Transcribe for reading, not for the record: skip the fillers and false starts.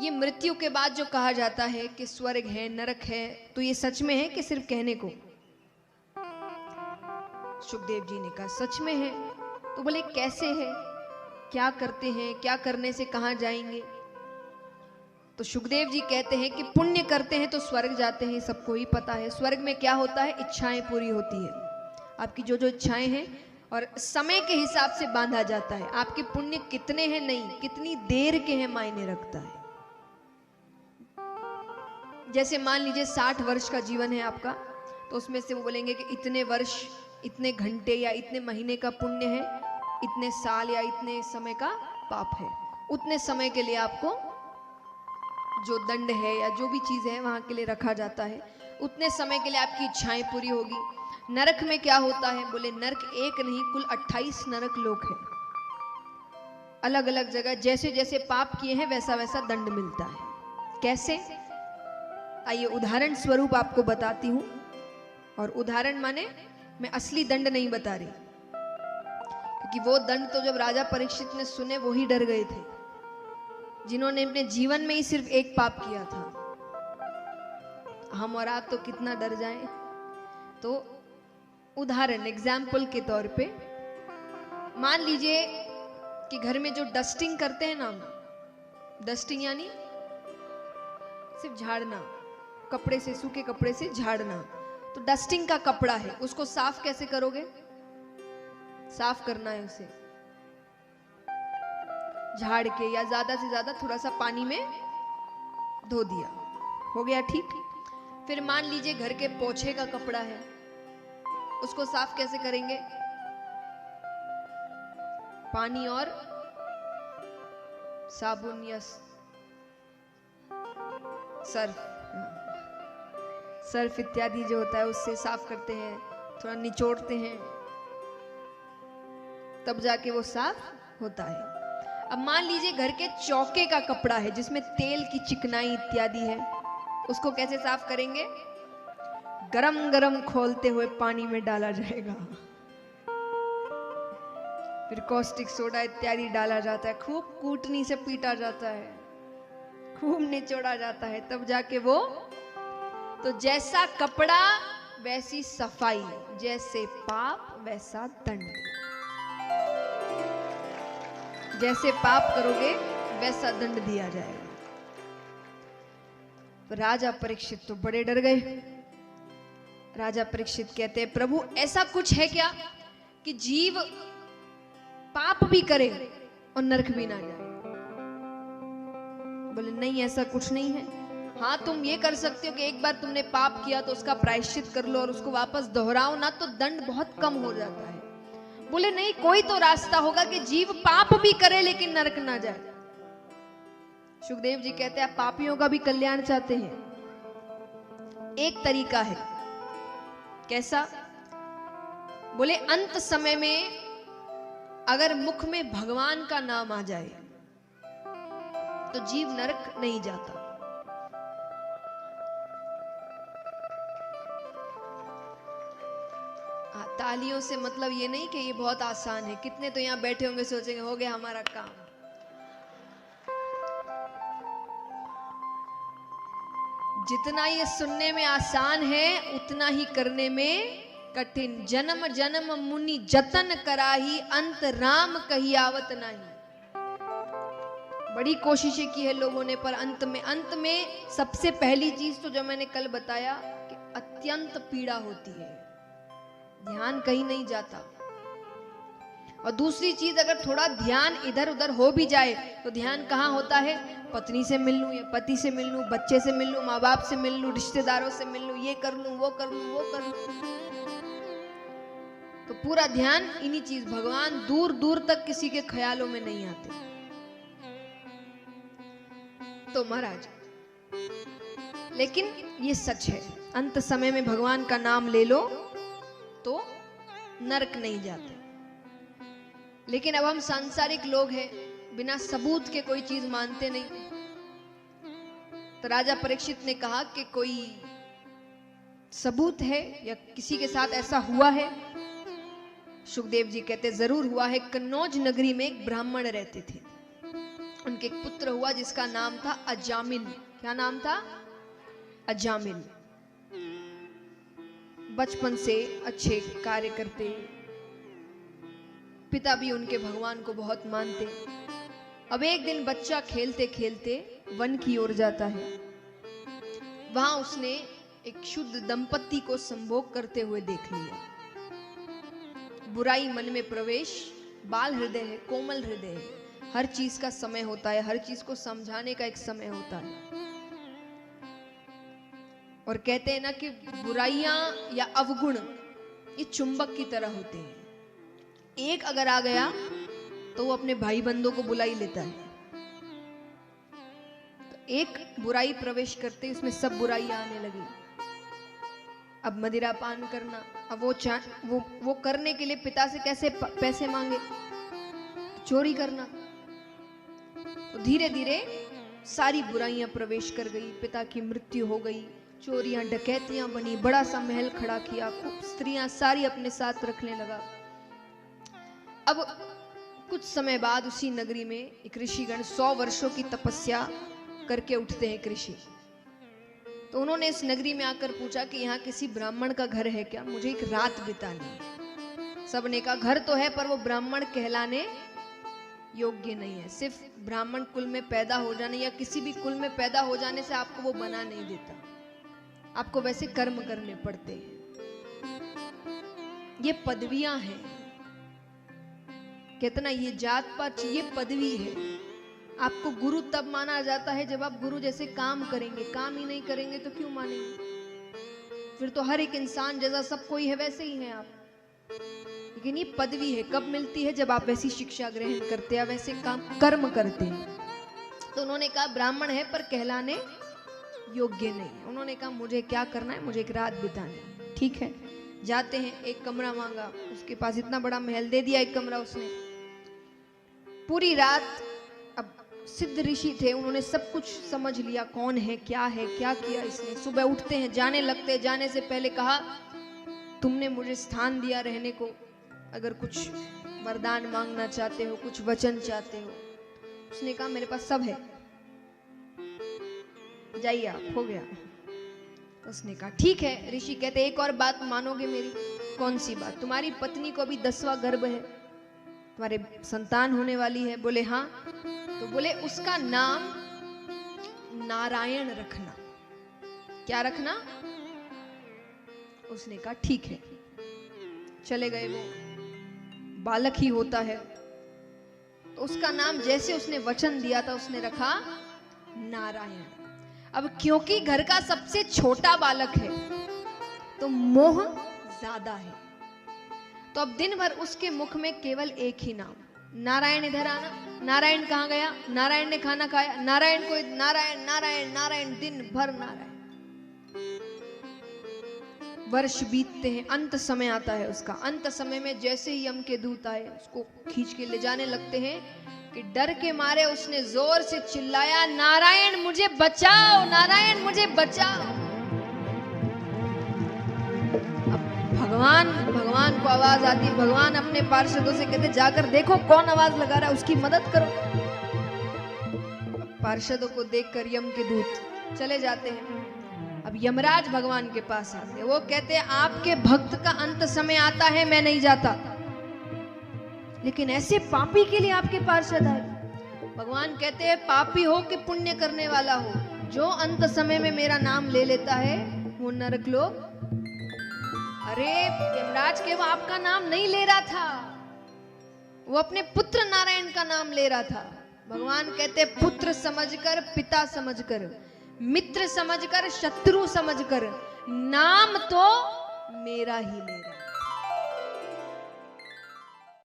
ये मृत्यु के बाद जो कहा जाता है कि स्वर्ग है नरक है, तो ये सच में है कि सिर्फ कहने को? सुखदेव जी ने कहा सच में है। तो बोले कैसे है, क्या करते हैं, क्या करने से कहां जाएंगे? तो सुखदेव जी कहते हैं कि पुण्य करते हैं तो स्वर्ग जाते हैं, सबको ही पता है। स्वर्ग में क्या होता है, इच्छाएं पूरी होती है, आपकी जो जो इच्छाएं हैं, और समय के हिसाब से बांधा जाता है। आपके पुण्य कितने हैं नहीं, कितनी देर के हैं मायने रखता है। जैसे मान लीजिए 60 वर्ष का जीवन है आपका, तो उसमें से वो बोलेंगे कि इतने वर्ष, इतने घंटे या इतने महीने का पुण्य है, इतने साल या इतने समय का पाप है। उतने समय के लिए आपको जो दंड है या जो भी चीज है वहां के लिए रखा जाता है। उतने समय के लिए आपकी इच्छाएं पूरी होगी। नरक में क्या होता है, बोले नरक एक नहीं, कुल 28 नरक लोक है, अलग अलग जगह। जैसे जैसे पाप किए हैं वैसा वैसा दंड मिलता है। कैसे, आइए उदाहरण स्वरूप आपको बताती हूं। और उदाहरण माने मैं असली दंड नहीं बता रही, क्योंकि वो दंड तो जब राजा परीक्षित ने सुने वो ही डर गए थे, जिन्होंने अपने जीवन में ही सिर्फ एक पाप किया था। हम और आप तो कितना डर जाएं। तो उदाहरण, एग्जाम्पल के तौर पे मान लीजिए कि घर में जो डस्टिंग करते हैं ना, डस्टिंग यानी सिर्फ झाड़ना, कपड़े से, सूखे कपड़े से झाड़ना। तो डस्टिंग का कपड़ा है, उसको साफ कैसे करोगे? साफ करना है उसे झाड़ के, या ज्यादा से ज्यादा थोड़ा सा पानी में धो दिया, हो गया ठीक। फिर मान लीजिए घर के पोछे का कपड़ा है, उसको साफ कैसे करेंगे? पानी और साबुन या सर्फ इत्यादि जो होता है उससे साफ करते हैं, थोड़ा निचोड़ते हैं, तब जाके वो साफ होता है। अब मान लीजिए घर के चौके का कपड़ा है जिसमें तेल की चिकनाई इत्यादि है, उसको कैसे साफ करेंगे? गरम गरम खोलते हुए पानी में डाला जाएगा, फिर कॉस्टिक सोडा इत्यादि डाला जाता है, खूब कूटनी से पीटा जाता है, खूब निचोड़ा जाता है, तब जाके वो। तो जैसा कपड़ा वैसी सफाई, जैसे पाप वैसा दंड। जैसे पाप करोगे वैसा दंड दिया जाएगा। तो राजा परीक्षित तो बड़े डर गए। राजा परीक्षित कहते हैं, प्रभु ऐसा कुछ है क्या कि जीव पाप भी करे और नरक भी ना जाए? बोले नहीं, ऐसा कुछ नहीं है। हाँ, तुम ये कर सकते हो कि एक बार तुमने पाप किया तो उसका प्रायश्चित कर लो और उसको वापस दोहराओ ना, तो दंड बहुत कम हो जाता है। बोले नहीं, कोई तो रास्ता होगा कि जीव पाप भी करे लेकिन नरक ना जाए। सुखदेव जी कहते हैं, आप पापियों का भी कल्याण चाहते हैं? एक तरीका है। कैसा? बोले अंत समय में अगर मुख में भगवान का नाम आ जाए तो जीव नरक नहीं जाता। तालियों से मतलब ये नहीं कि ये बहुत आसान है। कितने तो यहाँ बैठे होंगे सोचेंगे हो गया हमारा काम। जितना ये सुनने में आसान है उतना ही करने में कठिन। जन्म जन्म मुनि जतन कराही, अंत राम कही आवत नहीं। बड़ी कोशिशें की है लोगों ने, पर अंत में सबसे पहली चीज तो जो मैंने कल बताया कि अत्यंत पीड़ा होती है, ध्यान कहीं नहीं जाता। और दूसरी चीज, अगर थोड़ा ध्यान इधर उधर हो भी जाए तो ध्यान कहाँ होता है? पत्नी से मिल लूं या पति से मिल लूं, बच्चे से मिल लूं, माँ बाप से मिल लूं, रिश्तेदारों से मिल लूं, ये कर लूं, वो कर लूं, वो कर लूं। तो पूरा ध्यान इन्हीं चीज, भगवान दूर दूर तक किसी के ख्यालों में नहीं आते। तो महाराज, लेकिन ये सच है, अंत समय में भगवान का नाम ले लो तो नरक नहीं जाते। लेकिन अब हम सांसारिक लोग हैं, बिना सबूत के कोई चीज मानते नहीं। तो राजा परीक्षित ने कहा कि कोई सबूत है या किसी के साथ ऐसा हुआ है? सुखदेव जी कहते जरूर हुआ है। कन्नौज नगरी में एक ब्राह्मण रहते थे उनके एक पुत्र हुआ जिसका नाम था अजामिल। क्या नाम था? अजामिल। बचपन से अच्छे कार्य करते, पिता भी उनके भगवान को बहुत मानते। अब एक दिन बच्चा खेलते खेलते वन की ओर जाता है। वहां उसने एक शुद्ध दंपति को संभोग करते हुए देख लिया। बुराई मन में प्रवेश, बाल हृदय है, कोमल हृदय है, हर चीज का समय होता है, हर चीज को समझाने का एक समय होता है। और कहते हैं ना कि बुराइयां या अवगुण ये चुंबक की तरह होते हैं। एक अगर आ गया तो वो अपने भाई बंधों को बुला ही लेता है। तो एक बुराई प्रवेश करते उसमें सब बुराइयां आने लगी। अब मदिरा पान करना, अब वो करने के लिए पिता से कैसे पैसे मांगे? चोरी करना। तो धीरे धीरे सारी बुराइयां प्रवेश कर गई। पिता की मृत्यु हो गई, चोरियां डकैतियां बनी, बड़ा सा महल खड़ा किया, खूब स्त्रियां सारी अपने साथ रखने लगा। अब कुछ समय बाद उसी नगरी में एक ऋषिगण 100 वर्षों की तपस्या करके उठते हैं, एक ऋषि। तो उन्होंने इस नगरी में आकर पूछा कि यहाँ किसी ब्राह्मण का घर है क्या? मुझे एक रात बितानी है। सबने कहा घर तो है पर वो ब्राह्मण कहलाने योग्य नहीं है। सिर्फ ब्राह्मण कुल में पैदा हो जाने या किसी भी कुल में पैदा हो जाने से आपको वो बना नहीं देता, आपको वैसे कर्म करने पड़ते हैं। ये पदवियां हैं। कितना ये जात पात, ये पदवी है। आपको गुरु तब माना जाता है जब आप गुरु जैसे काम करेंगे। काम ही नहीं करेंगे तो क्यों मानेंगे? फिर तो हर एक इंसान जैसा सब कोई है वैसे ही है आप। लेकिन ये पदवी है, कब मिलती है? जब आप वैसी शिक्षा ग्रहण करते हैं, वैसे काम कर्म करते हैं। तो उन्होंने कहा ब्राह्मण है पर कहलाने योग्य नहीं। उन्होंने कहा मुझे क्या करना है? मुझे एक रात बितानी है। ठीक है, जाते हैं, एक कमरा मांगा। उसके पास इतना बड़ा महल दे दिया, एक कमरा उसने। पूरी रात, अब सिद्ध ऋषि थे, उन्होंने सब कुछ समझ लिया कौन है, क्या किया इसने। सुबह उठते हैं, जाने लगते। जाने से पहले कहा तुमने मुझे स्थान दिया रहने को, अगर कुछ वरदान मांगना चाहते हो, कुछ वचन चाहते हो। उसने कहा मेरे पास सब है, जाइए आप, हो गया। उसने कहा ठीक है। ऋषि कहते एक और बात मानोगे मेरी? कौन सी बात? तुम्हारी पत्नी को अभी 10वां गर्भ है, तुम्हारे संतान होने वाली है। बोले हाँ। तो बोले उसका नाम नारायण रखना। क्या रखना? उसने कहा ठीक है। चले गए। वो बालक ही होता है तो उसका नाम जैसे उसने वचन दिया था उसने रखा नारायण। अब क्योंकि घर का सबसे छोटा बालक है तो मोह ज्यादा है, तो अब दिन भर उसके मुख में केवल एक ही नाम, नारायण। इधर आना, नारायण कहाँ गया? नारायण ने खाना खाया, नारायण को नारायण नारायण नारायण, दिन भर नारायण। वर्ष बीतते हैं, अंत समय आता है उसका। अंत समय में जैसे ही यम के दूत आए, उसको खींच के ले जाने लगते हैं कि डर के मारे उसने जोर से चिल्लाया नारायण मुझे बचाओ, नारायण मुझे बचाओ। भगवान को आवाज आती है। भगवान अपने पार्षदों से कहते जाकर देखो कौन आवाज लगा रहा है, उसकी मदद करो। पार्षदों को देखकर यम के दूत चले जाते हैं। अब यमराज भगवान के पास आते हैं। वो कहते हैं आपके भक्त का अंत समय आता है, मैं नहीं जाता, लेकिन ऐसे पापी के लिए आपके पार्षद आए। भगवान कहते हैं पापी हो कि पुण्य करने वाला हो, जो अंत समय में मेरा नाम ले लेता है वो नरक लोग। अरे यमराज के वो आपका नाम नहीं ले रहा था, वो अपने पुत्र नारायण का नाम ले रहा था। भगवान कहते पुत्र समझकर, पिता समझकर, मित्र समझकर, शत्रु समझकर, नाम तो मेरा ही ले रहा।